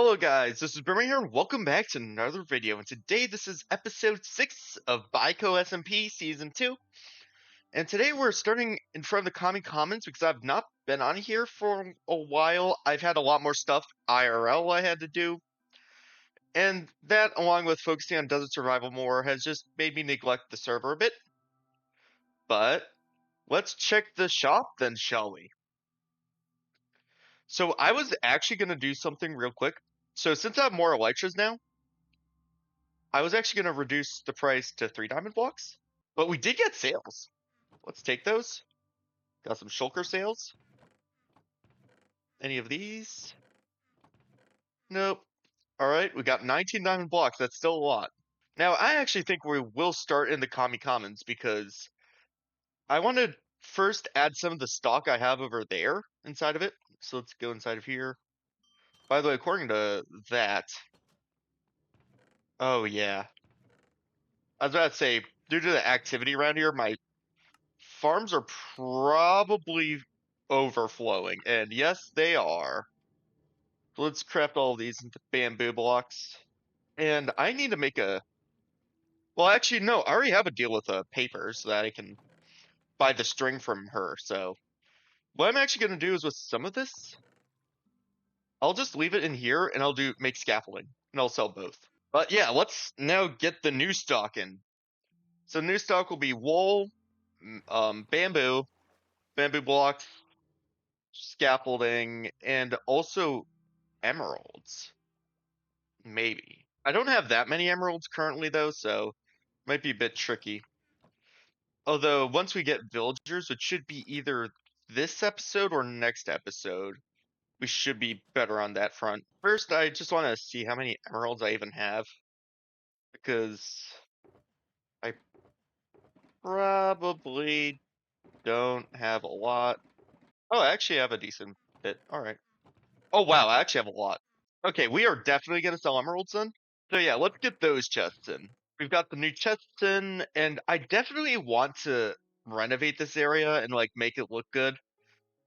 Hello guys, this is Boomer here, and welcome back to another video, and today this is episode 6 of BiCo SMP Season 2, and today we're starting in front of the Common Commons because I've not been on here for a while. I've had a lot more stuff IRL I had to do, and that, along with focusing on Desert Survival more, has just made me neglect the server a bit. But let's check the shop then, shall we? So I was actually going to do something real quick. So since I have more Elytras now, I was actually going to reduce the price to 3 diamond blocks, but we did get sales. Let's take those. Got some shulker sales. Any of these? Nope. Alright, we got 19 diamond blocks. That's still a lot. Now, I actually think we will start in the Commie Commons because I want to first add some of the stock I have over there inside of it. So let's go inside of here. By the way, according to that... Oh, yeah. I was about to say, due to the activity around here, my farms are probably overflowing, and yes, they are. So let's craft all these into bamboo blocks. And I need to make a... Well, actually, no, I already have a deal with paper so that I can buy the string from her. So what I'm actually going to do is with some of this, I'll just leave it in here and I'll make scaffolding and I'll sell both. But yeah, let's now get the new stock in. So new stock will be wool, bamboo blocks, scaffolding, and also emeralds. Maybe. I don't have that many emeralds currently though, so might be a bit tricky. Although once we get villagers, which should be either this episode or next episode, we should be better on that front. First, I just want to see how many emeralds I even have, because I probably don't have a lot. Oh, I actually have a decent bit. All right. Oh, wow, I actually have a lot. Okay, we are definitely going to sell emeralds then. So yeah, let's get those chests in. We've got the new chests in, and I definitely want to renovate this area and like make it look good.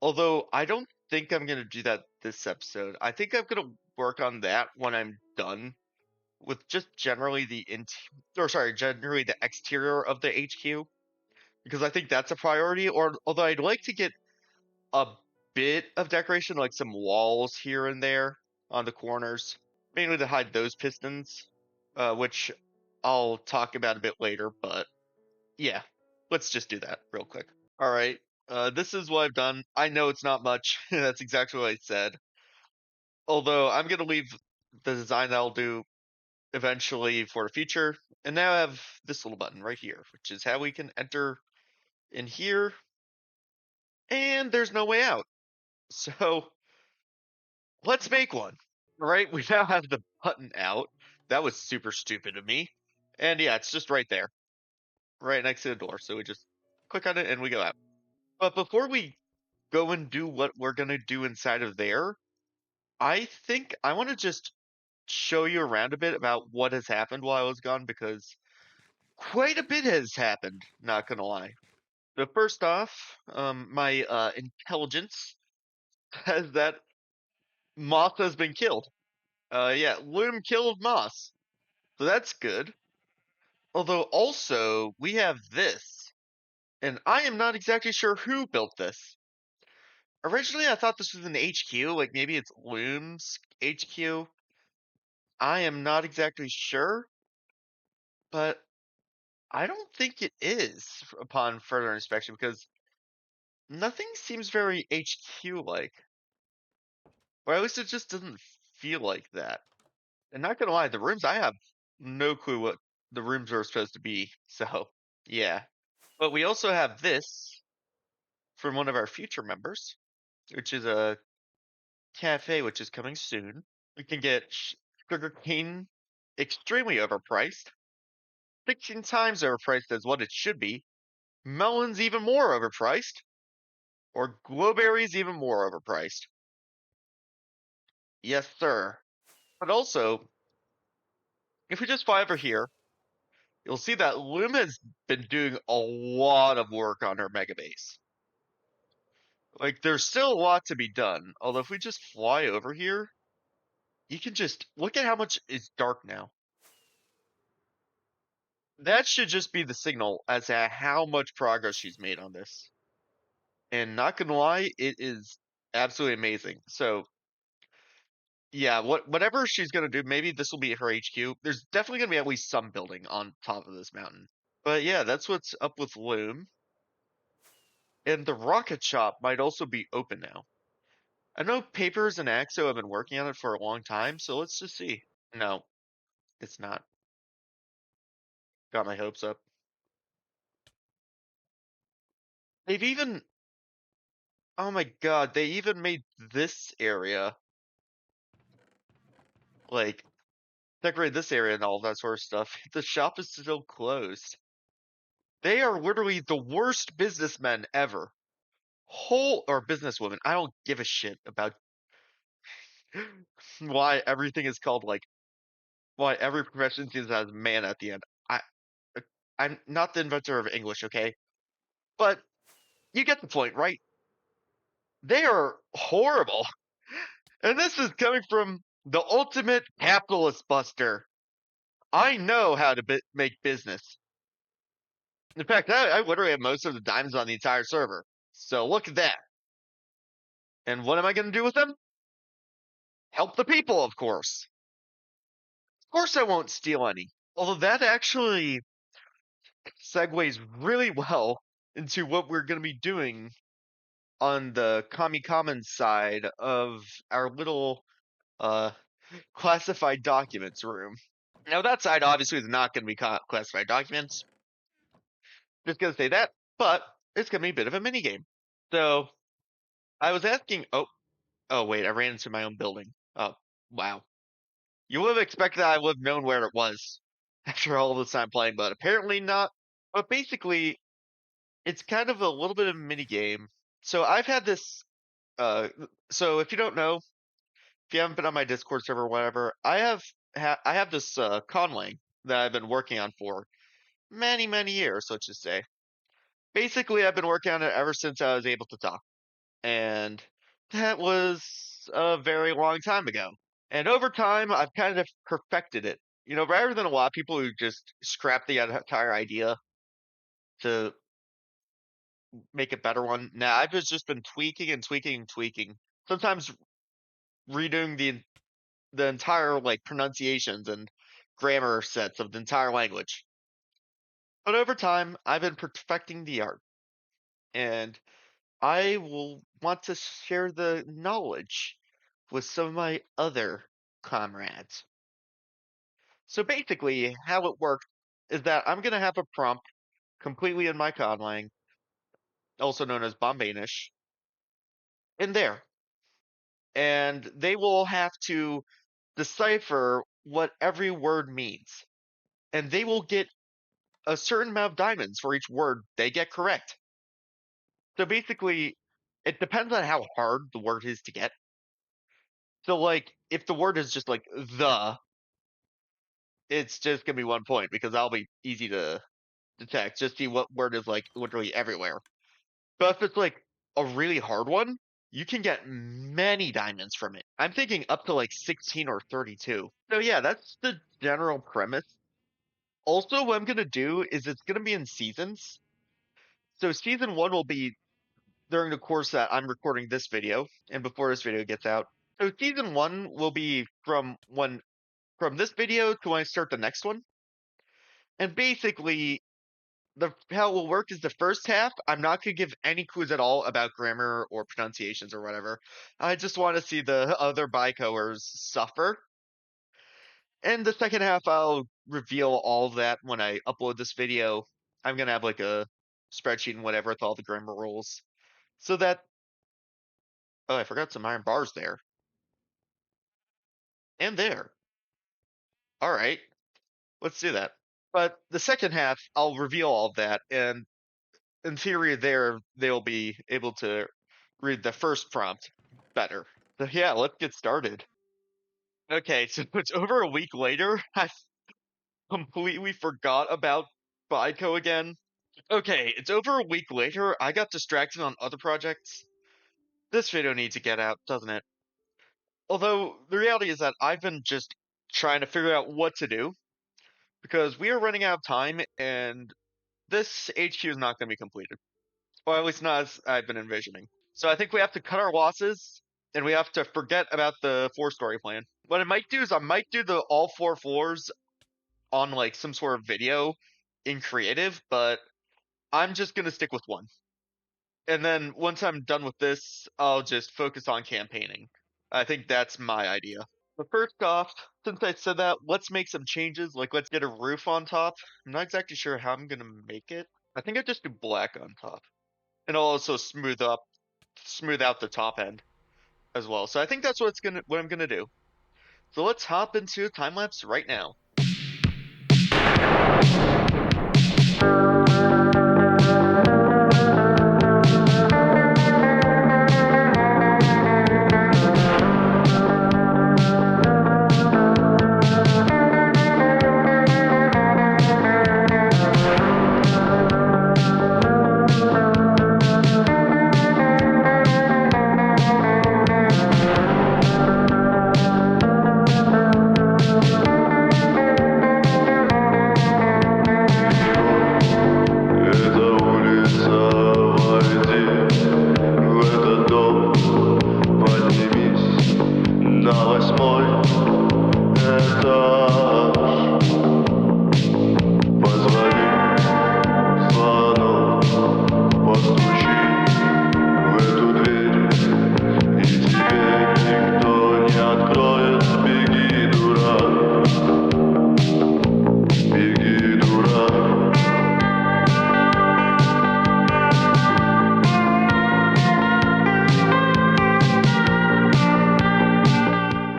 Although I don't think I'm gonna do that this episode. I think I'm gonna work on that when I'm done with just generally generally the exterior of the HQ, because I think that's a priority. Or although I'd like to get a bit of decoration, like some walls here and there on the corners, mainly to hide those pistons, which I'll talk about a bit later. But yeah, let's just do that real quick. All right. This is what I've done. I know it's not much. That's exactly what I said. Although I'm going to leave the design that I'll do eventually for the future. And now I have this little button right here, which is how we can enter in here. And there's no way out. So let's make one. All right. We now have the button out. That was super stupid of me. And yeah, it's just right there, right next to the door. So we just click on it and we go out. But before we go and do what we're going to do inside of there, I think I want to just show you around a bit about what has happened while I was gone, because quite a bit has happened, not gonna lie. So first off, my intelligence says that Moth has been killed. Yeah, Loom killed Moss, so that's good. Although also, we have this, and I am not exactly sure who built this. Originally, I thought this was an HQ, like maybe it's Loom's HQ. I am not exactly sure, but I don't think it is upon further inspection, because nothing seems very HQ like. Or at least it just doesn't feel like that. And not gonna lie, the rooms, I have no clue what the rooms are supposed to be. So, yeah. But we also have this from one of our future members, which is a cafe, which is coming soon. We can get sugar cane extremely overpriced, 16 times overpriced as what it should be. Melons even more overpriced, or glowberries even more overpriced. Yes, sir. But also, if we just fly over here, you'll see that Loom has been doing a lot of work on her mega base. Like, there's still a lot to be done. Although if we just fly over here, you can just look at how much is dark now. That should just be the signal as to how much progress she's made on this. And not gonna lie, it is absolutely amazing. So yeah, whatever she's gonna do, maybe this will be her HQ. There's definitely gonna be at least some building on top of this mountain. But yeah, that's what's up with Loom. And the rocket shop might also be open now. I know Papers and Axo have been working on it for a long time, so let's just see. No, it's not. Got my hopes up. They've even, oh my god, they even made this area, like, decorate this area and all that sort of stuff. The shop is still closed. They are literally the worst businessmen ever. Whole, or businesswomen. I don't give a shit about why everything is called, like, why every profession seems to have man at the end. Uh, I'm not the inventor of English, okay? But you get the point, right? They are horrible. And this is coming from the ultimate capitalist buster. I know how to make business. In fact, I literally have most of the diamonds on the entire server. So look at that. And what am I going to do with them? Help the people, of course. Of course, I won't steal any. Although that actually segues really well into what we're going to be doing on the Kami Commons side of our little uh, classified documents room. Now, that side obviously is not going to be classified documents. Just going to say that, but it's going to be a bit of a mini game. So I was asking. Oh, wait, I ran into my own building. Oh, wow. You would have expected I would have known where it was after all this time playing, but apparently not. But basically, it's kind of a little bit of a mini game. So I've had this. Uh, so if you don't know, if you haven't been on my Discord server or whatever, I have this conlang that I've been working on for many years, let's just say. Basically, I've been working on it ever since I was able to talk, and that was a very long time ago. And over time, I've kind of perfected it. You know, rather than a lot of people who just scrap the entire idea to make a better one. Now, I've just been tweaking and tweaking and tweaking. Sometimes redoing the entire like pronunciations and grammar sets of the entire language. But over time, I've been perfecting the art, and I will want to share the knowledge with some of my other comrades. So basically, how it works is that I'm going to have a prompt completely in my conlang, also known as Bombanish, in there. And they will have to decipher what every word means. And they will get a certain amount of diamonds for each word they get correct. So basically, it depends on how hard the word is to get. So, like, if the word is just like the, it's just gonna be 1 point because that'll be easy to detect. Just see what word is like literally everywhere. But if it's like a really hard one, you can get many diamonds from it. I'm thinking up to like 16 or 32. So yeah, that's the general premise. Also, what I'm gonna do is it's gonna be in seasons. So season one will be during the course that I'm recording this video and before this video gets out. So season one will be from this video to when I start the next one. And basically the how it will work is the first half, I'm not gonna give any clues at all about grammar or pronunciations or whatever. I just want to see the other BiCoers suffer. And the second half, I'll reveal all of that when I upload this video. I'm gonna have like a spreadsheet and whatever with all the grammar rules, so that oh, I forgot some iron bars there and there. All right, let's do that. But the second half, I'll reveal all of that, and in theory, there they'll be able to read the first prompt better. So yeah, let's get started. Okay, so it's over a week later. I completely forgot about BiCo again. Okay, it's over a week later. I got distracted on other projects. This video needs to get out, doesn't it? Although the reality is that I've been just trying to figure out what to do because we are running out of time and this HQ is not going to be completed. Or at least not as I've been envisioning. So I think we have to cut our losses and we have to forget about the 4-story plan. What I might do is I might do the all 4 floors on like some sort of video in creative, but I'm just going to stick with one. And then once I'm done with this, I'll just focus on campaigning. I think that's my idea. But first off, since I said that, let's make some changes. Like, let's get a roof on top. I'm not exactly sure how I'm gonna make it. I think I just do black on top, and I'll also smooth out the top end as well. So I think that's what I'm gonna do. So let's hop into a time lapse right now. Эта улица, войди в этот дом, поднимись на 8-й этаж. Позвони в звонок, постучи в эту дверь, и тебе никто не откроет. Беги, дурак, беги, дурак.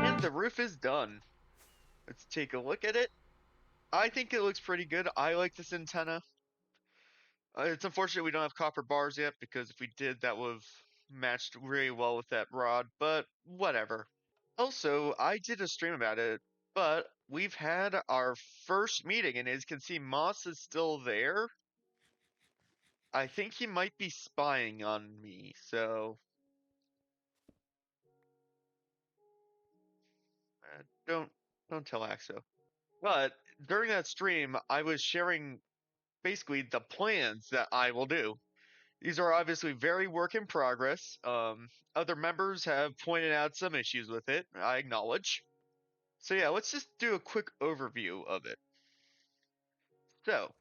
And the roof is done. Let's take a look at it. I think it looks pretty good. I like this antenna. It's unfortunate we don't have copper bars yet because if we did, that would have matched really well with that rod, but whatever. Also, I did a stream about it, but we've had our first meeting, and as you can see, Moss is still there. I think he might be spying on me, so don't tell Axo. But during that stream, I was sharing basically the plans that I will do. These are obviously very work in progress. Other members have pointed out some issues with it. I acknowledge. So yeah, let's just do a quick overview of it. So,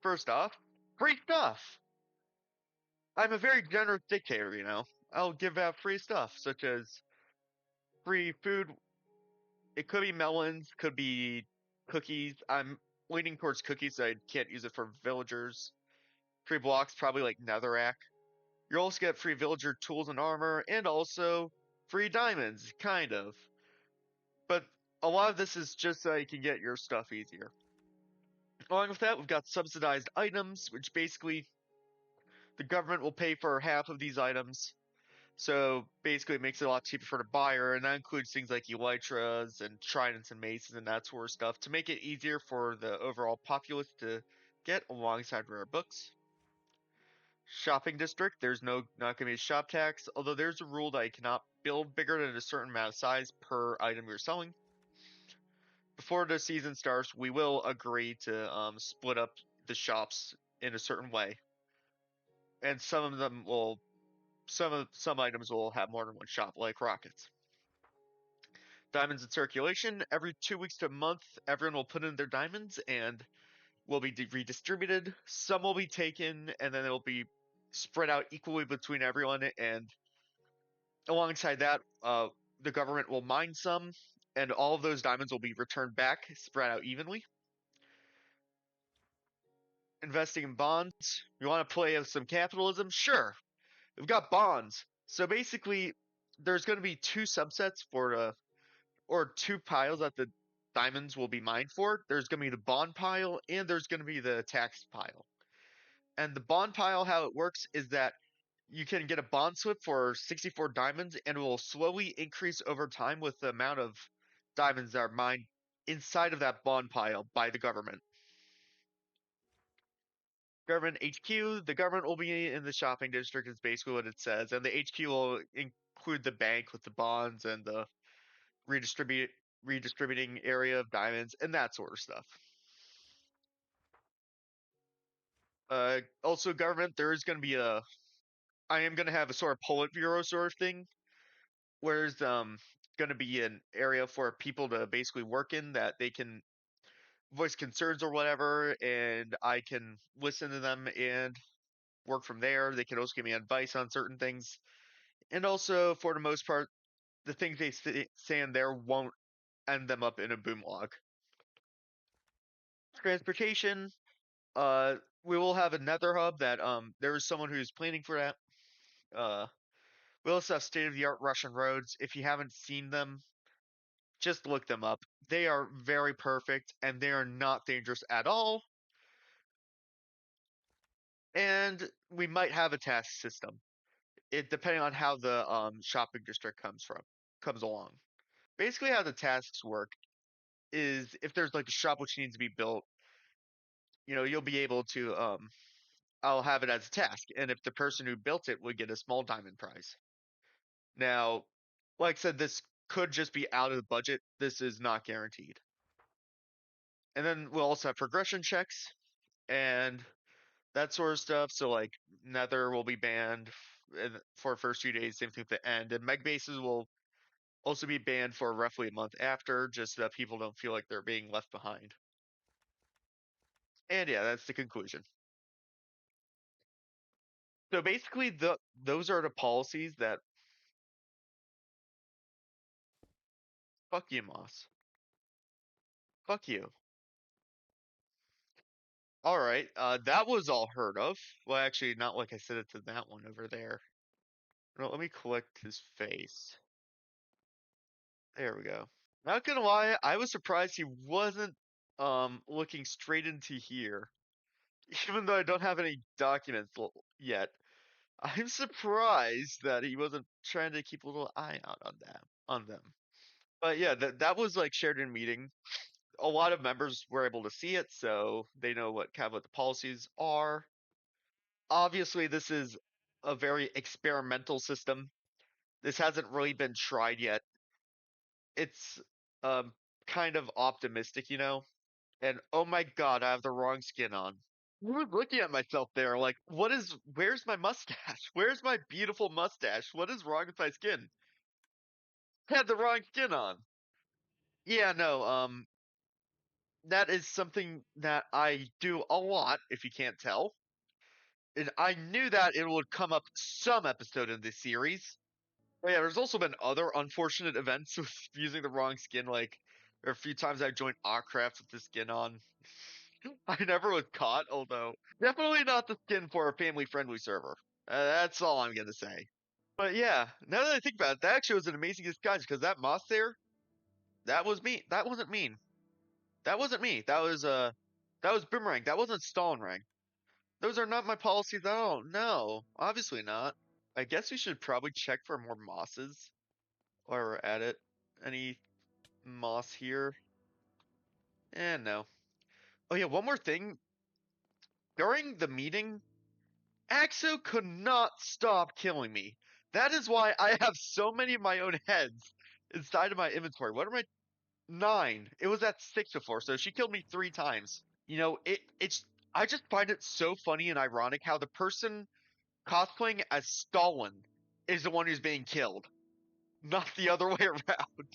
first off, free stuff. I'm a very generous dictator, you know. I'll give out free stuff, such as free food. It could be melons, could be cookies. I'm leaning towards cookies, so I can't use it for villagers. Free blocks, probably like netherrack. You also get free villager tools and armor, and also free diamonds, kind of. But a lot of this is just so you can get your stuff easier. Along with that, we've got subsidized items, which basically the government will pay for half of these items. So basically, it makes it a lot cheaper for the buyer, and that includes things like elytras and tridents and maces and that sort of stuff to make it easier for the overall populace to get alongside rare books. Shopping district, there's not gonna be a shop tax, although there's a rule that you cannot build bigger than a certain amount of size per item you're selling. Before the season starts, we will agree to split up the shops in a certain way, and some of them will some items will have more than one shop, like rockets. Diamonds in circulation every 2 weeks to a month. Everyone will put in their diamonds and will be redistributed. Some will be taken, and then they'll be spread out equally between everyone. And alongside that, the government will mine some, and all of those diamonds will be returned back, spread out evenly. Investing in bonds. You want to play some capitalism? Sure. We've got bonds. So basically, there's going to be two subsets for or two piles that the diamonds will be mined for. There's going to be the bond pile and there's going to be the tax pile. And the bond pile, how it works is that you can get a bond slip for 64 diamonds and it will slowly increase over time with the amount of diamonds that are mined inside of that bond pile by the government. Government HQ, the government will be in the shopping district is basically what it says, and the HQ will include the bank with the bonds and the redistribute redistributing area of diamonds and that sort of stuff. Also government, there is going to be a I am going to have a sort of Politburo sort of thing, where there's going to be an area for people to basically work in that they can voice concerns or whatever, and I can listen to them and work from there. They can also give me advice on certain things, and also for the most part, the things they say in there won't end them up in a boom log. Transportation, we will have another hub that there is someone who's planning for that. Uh, we also have state of the art Russian roads. If you haven't seen them, just look them up. They are very perfect and they are not dangerous at all. And we might have a task system. It depending on how the shopping district comes along. Basically, how the tasks work is if there's like a shop which needs to be built, you'll be able to I'll have it as a task, and if the person who built it would get a small diamond prize. Now, like I said, this could just be out of the budget. This is not guaranteed. And then we'll also have progression checks and that sort of stuff. So like Nether will be banned for the first few days, same thing at the end, and meg bases will also be banned for roughly a month after, just so that people don't feel like they're being left behind. And yeah, that's the conclusion. So basically, those are the policies that fuck you, Moss. Fuck you. All right, that was all heard of. Well, actually, not like I said it to that one over there. No, let me collect his face. There we go. Not gonna lie, I was surprised he wasn't looking straight into here, even though I don't have any documents yet. I'm surprised that he wasn't trying to keep a little eye out on them. But yeah, that was like shared in meeting. A lot of members were able to see it, so they know what the policies are. Obviously, this is a very experimental system. This hasn't really been tried yet. It's um kind of optimistic. And oh my god, I have the wrong skin on. I was looking at myself there, like, where's my mustache? Where's my beautiful mustache? What is wrong with my skin? I had the wrong skin on. Yeah, no, that is something that I do a lot, if you can't tell. And I knew that it would come up some episode in this series. But yeah, there's also been other unfortunate events with using the wrong skin, like there are a few times I joined Ocraft with the skin on. I never was caught, although definitely not the skin for a family-friendly server. That's all I'm gonna say. But yeah, now that I think about it, that actually was an amazing disguise because that moss there, that was me. That wasn't mean. That wasn't me. That was Boomerang. That wasn't Stalinrang. Those are not my policies at all. No, obviously not. I guess we should probably check for more mosses while we're at it. Any moss here? No. Oh yeah, one more thing. During the meeting, Axo could not stop killing me. That is why I have so many of my own heads inside of my inventory. What are my 9? It was at 6 before, so she killed me 3 times. It's I just find it so funny and ironic how the person cosplaying as Stalin is the one who's being killed, not the other way around.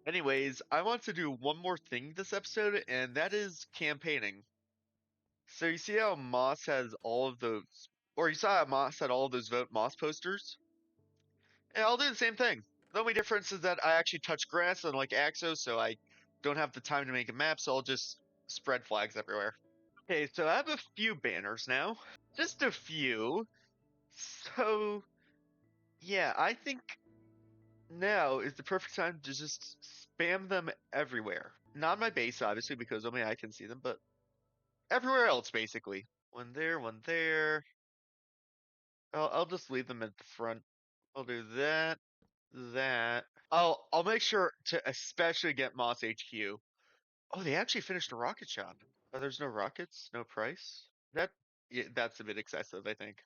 Anyways, I want to do one more thing this episode, and that is campaigning. So you see how Moss has all of those, or you saw how Moss had all of those Vote Moss posters? Yeah, I'll do the same thing. The only difference is that I actually touch grass unlike Axo, so I don't have the time to make a map, so I'll just spread flags everywhere. Okay, so I have a few banners now. Just a few. So, yeah, I think now is the perfect time to just spam them everywhere. Not my base, obviously, because only I can see them, but everywhere else, basically. One there, one there. I'll just leave them at the front. I'll do that, that. I'll make sure to especially get Moss HQ. Oh, they actually finished a rocket shop. Oh, there's no rockets, no price. That's a bit excessive, I think.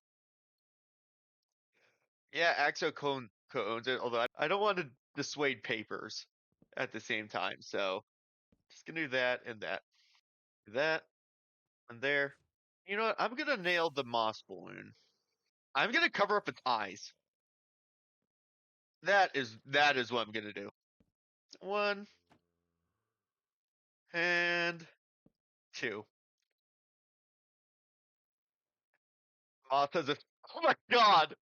Yeah, Axo co-owns it, although I don't want to dissuade papers. at the same time. So just gonna do that and that. Do that and there. You know what? I'm gonna nail the moss balloon. I'm gonna cover up its eyes. That is what I'm gonna do. One and two. Moss has a. Oh my god!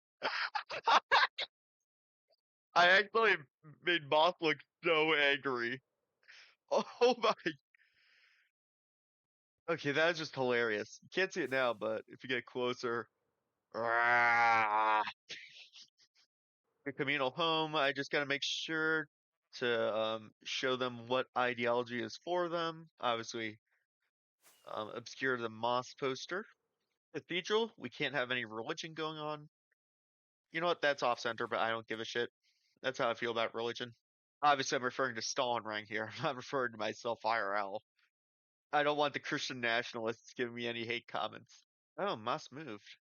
I actually made Moss look so angry. Oh my. Okay, that is just hilarious. You can't see it now, but if you get closer. The communal home, I just gotta make sure to show them what ideology is for them. Obviously, obscure the Moss poster. Cathedral, we can't have any religion going on. You know what? That's off center, but I don't give a shit. That's how I feel about religion. Obviously, I'm referring to Stalinring here. I'm not referring to myself IRL. I don't want the Christian nationalists giving me any hate comments. Oh, Moss moved.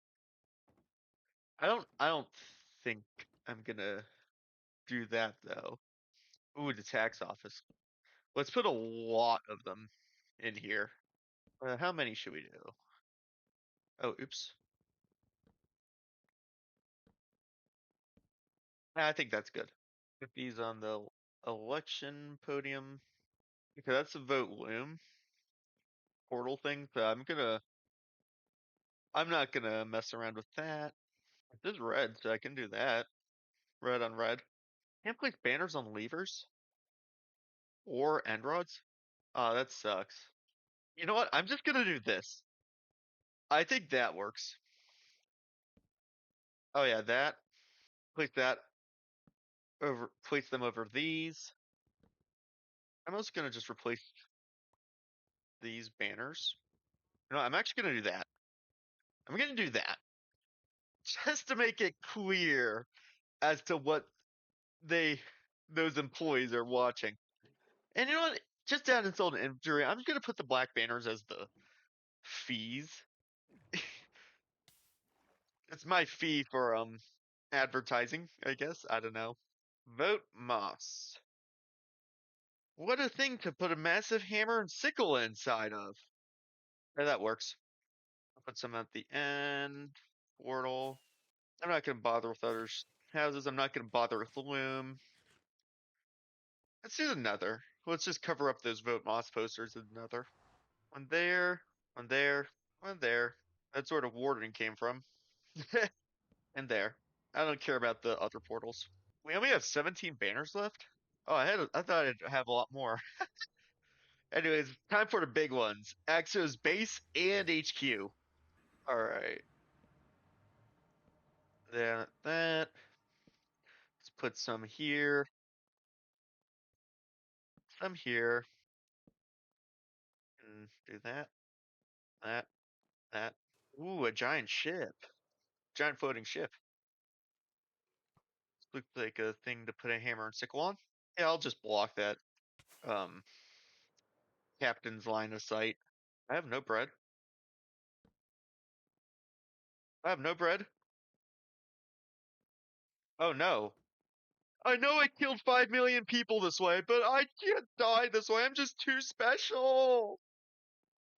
I don't think I'm gonna do that though. Ooh, the tax office. Let's put a lot of them in here. How many should we do? Oh, oops. I think that's good. Put these on the election podium. Okay, that's a vote loom portal thing. So I'm not gonna mess around with that. This is red, so I can do that. Red on red. Can't place banners on levers or end rods. Oh, that sucks. You know what? I'm just gonna do this. I think that works. Oh yeah, that. Place that over. Place them over these. I'm also gonna just replace these banners. No, I'm actually gonna do that. I'm gonna do that just to make it clear as to what they those employees are watching. And you know what? Just to add insult to injury, I'm gonna put the black banners as the fees. It's my fee for advertising, I guess. I don't know. Vote Moss. What a thing to put a massive hammer and sickle inside of. Yeah, that works. I'll put some at the end. Portal. I'm not gonna bother with other houses. I'm not gonna bother with the loom. Let's do another. Let's just cover up those vote Moss posters with another. One there, one there, one there. That's where the warden came from. And there. I don't care about the other portals. We only have 17 banners left? Oh, I thought I'd have a lot more. Anyways, time for the big ones. Axo's base and HQ. Alright. That. Let's put some here. Some here. And do that. That. That. Ooh, a giant ship. Giant floating ship. Looks like a thing to put a hammer and sickle on. Yeah, I'll just block that um captain's line of sight. I have no bread. I have no bread. Oh no. I know I killed 5 million people this way, but I can't die this way. I'm just too special.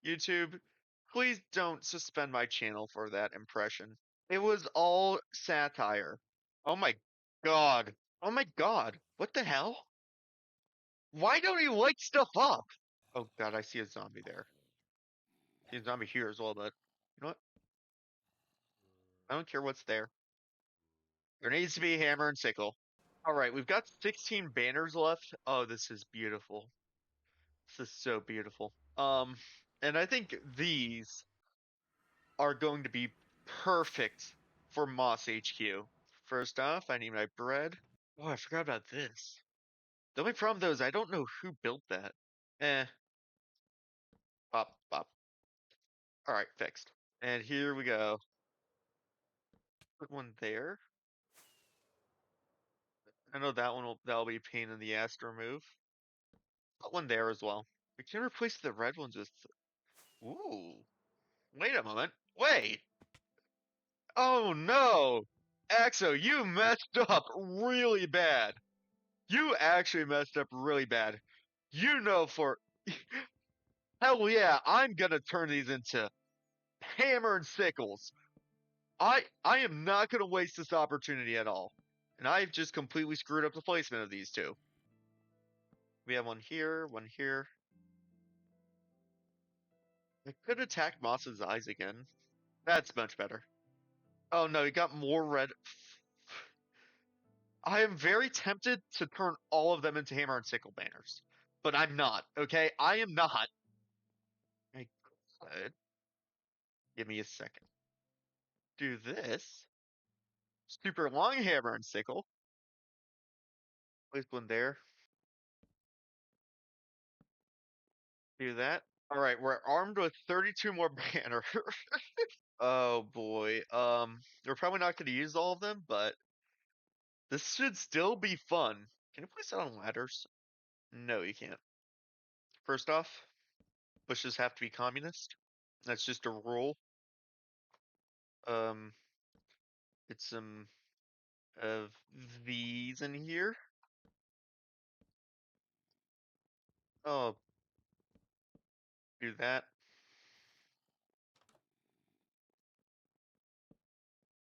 YouTube, please don't suspend my channel for that impression. It was all satire. Oh my god. Oh my god. What the hell? Why don't you light stuff up? Oh god, I see a zombie there. I see a zombie here as well, but you know what? I don't care what's there. There needs to be a hammer and sickle. Alright, we've got 16 banners left. Oh, this is beautiful. This is so beautiful. And I think these are going to be perfect for Moss HQ. First off, I need my bread. Oh, I forgot about this. The only problem though is I don't know who built that. Eh, bop, bop. Alright, fixed. And here we go. Put one there. I know that'll be a pain in the ass to remove. Put one there as well. We can replace the red ones with. Ooh. Wait a moment. Wait. Oh no. Axo, you messed up really bad. You actually messed up really bad. You know for hell yeah, I'm gonna turn these into hammer and sickles. I am not gonna waste this opportunity at all. And I've just completely screwed up the placement of these two. We have one here, one here. I could attack Moss's eyes again. That's much better. Oh no, he got more red. I am very tempted to turn all of them into hammer and sickle banners. But I'm not, okay? I am not. I could. Give me a second. Do this. Super long hammer and sickle. Place one there. Do that. Alright, we're armed with 32 more banners. Oh boy. We're probably not gonna use all of them, but this should still be fun. Can you place that on ladders? No, you can't. First off, bushes have to be communist. That's just a rule. Um, Get some of these in here. Oh, do that.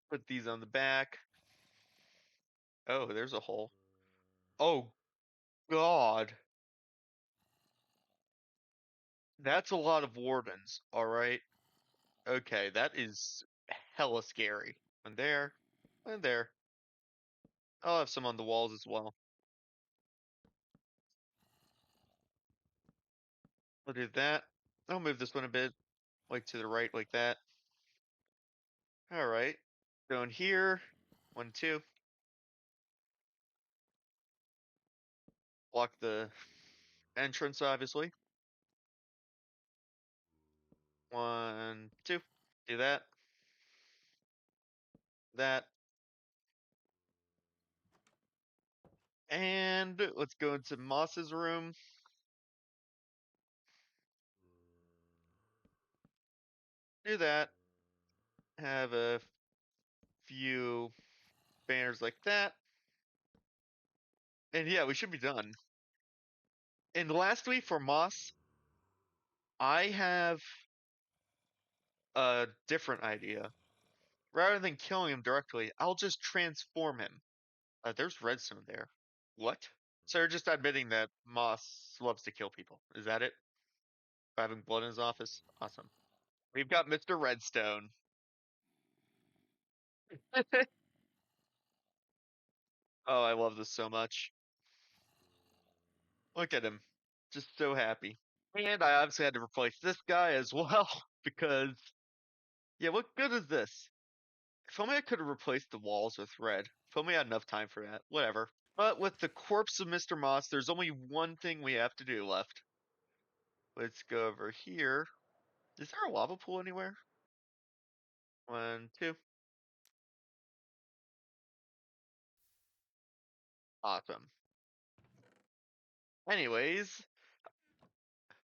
Put these on the back. Oh, there's a hole. Oh, God. That's a lot of wardens, alright? Okay, that is hella scary. And there, and there. I'll have some on the walls as well. I'll do that. I'll move this one a bit, like to the right, like that. Alright. Going here. 1, 2. Block the entrance, obviously. 1, 2. Do that. That. And let's go into Moss's room. Do that. Have a few banners like that. And yeah, we should be done. And lastly, for Moss, I have a different idea. Rather than killing him directly, I'll just transform him. There's redstone there. What? So you're just admitting that Moss loves to kill people. Is that it? By having blood in his office? Awesome. We've got Mr. Redstone. Oh, I love this so much. Look at him. Just so happy. And I obviously had to replace this guy as well, because, yeah, what good is this? If only I could have replaced the walls with red. If only I had enough time for that. Whatever. But with the corpse of Mr. Moss, there's only one thing we have to do left. Let's go over here. Is there a lava pool anywhere? 1, 2. Awesome. Anyways,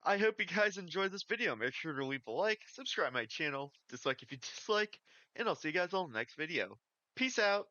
I hope you guys enjoyed this video. Make sure to leave a like, subscribe my channel, dislike if you dislike, and I'll see you guys all in the next video. Peace out!